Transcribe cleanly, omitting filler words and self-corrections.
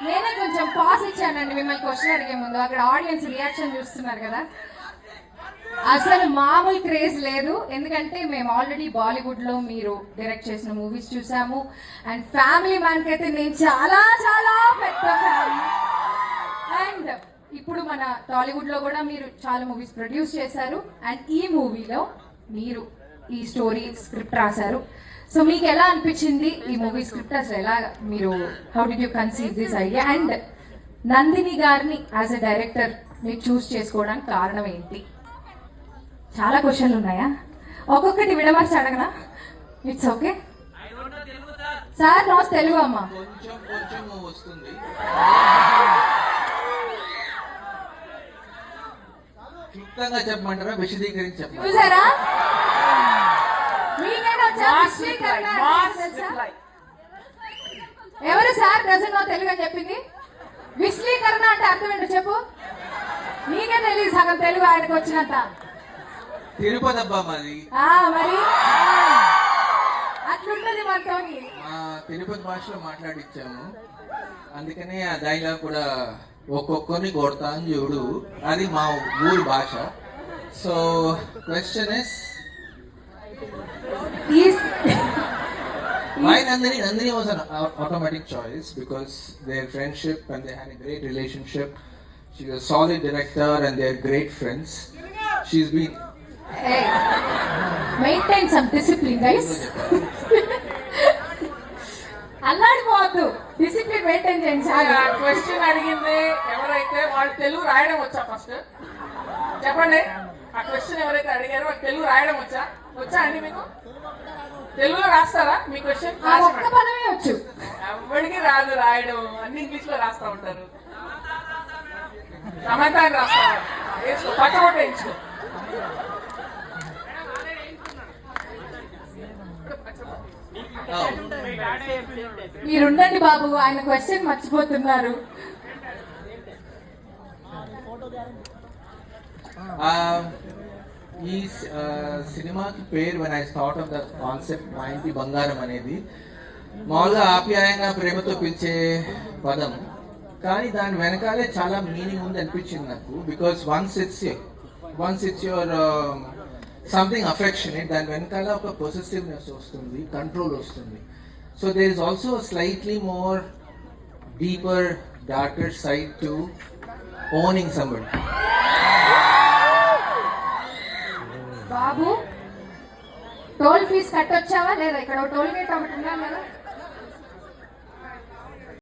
నేనే కొంచెం పాస్ ఇచ్చానండి మిమ్మల్ని క్వశ్చన్ అడిగే ముందు. అక్కడ ఆడియన్స్ రియాక్షన్ చూస్తున్నారు కదా, అసలు మామూలు క్రేజ్ లేదు. ఎందుకంటే మేము ఆల్రెడీ బాలీవుడ్లో మీరు డైరెక్ట్ చేసిన మూవీస్ చూసాము. అండ్ ఫ్యామిలీ మ్యాన్కి అయితే నేను చాలా చాలా పెద్ద ఫ్యాన్. అండ్ ఇప్పుడు మన టాలీవుడ్లో కూడా మీరు చాలా మూవీస్ ప్రొడ్యూస్ చేశారు. అండ్ ఈ మూవీలో మీరు ఈ స్టోరీ స్క్రిప్ట్ రాశారు. సో మీకు ఎలా అనిపించింది ఈ మూవీ స్క్రిప్ట్? అసలు ఎలా మీరు how did you conceive this idea? And Nandini గారిని యాజ్ ఎ డైరెక్టర్ మీరు చూస్ చేసుకోవడానికి కారణం ఏంటి? చాలా క్వశ్చన్లు ఉన్నాయా? ఒక్కొక్కటి విడమర్చి అడగనా? It's okay sir. No Telugu అమ్మా చెప్పమంటారా? విశదీకరించి చెప్పండి. చూసారా? ఎవరు సార్ డజన్ నో తెలుగు అని చెప్పింది? విశ్లీకరణ అంటే అర్థం ఏంటో చెప్పు. నీకే తెలియదు సగం తెలుగు ఆయనకు వచ్చినంత. తిరుపతి అబ్బా మాది. మరి అట్లుంటది మనతో. తిరుపతి భాషలో మాట్లాడిచ్చాము, అందుకనే ఆ డైలాగ్ కూడా ఒక్కొక్కరిని కొడతా అని చూడు, అది మా ఊరి భాష. So question is why Nandini? Nandini was an automatic choice because their friendship and they had a great relationship. She was a solid director and they're great friends. She's been maintain some discipline, guys. అల్లాడిపోవద్దు, discipline maintain చేయండి sir. Question అడిగింది ఎవరైతే వాళ్ళు తెలుగు రాయడం వచ్చా? First చెప్పండి. ఆ question ఎవరైతే అడిగారో వాళ్ళు తెలుగు రాయడం వచ్చా అండి? మీకు తెలుగులో రాస్తారా? మీ క్వశ్చన్ ఒక్క పదమే వచ్చు. ఎవరికి రాదు రాయడం, అన్ని ఇంగ్లీష్ లో రాస్తా ఉంటారు. సమాధానం రాస్తారు, పచ్చబొట్ట వేయించుకో. మీరుండండి బాబు, ఆయన క్వశ్చన్ మర్చిపోతున్నారు. ఈ సినిమాకి పేరు when I thought of the concept మా ఇంటి బంగారం అనేది మామూలుగా ఆప్యాయంగా ప్రేమతో పిలిచే పదం, కానీ దాని వెనకాలే చాలా మీనింగ్ ఉంది అనిపించింది నాకు. Because once it's your something affectionate, దాని వెనకాల ఒక పొసెసివ్నెస్ వస్తుంది, కంట్రోల్ వస్తుంది. So there is also slightly more deeper darker side to owning somebody. బాబు టోల్ ఫీజు కట్టొచ్చావా లేదా? ఇక్కడ టోల్ గేట్ ఒకటి ఉన్నాను కదా.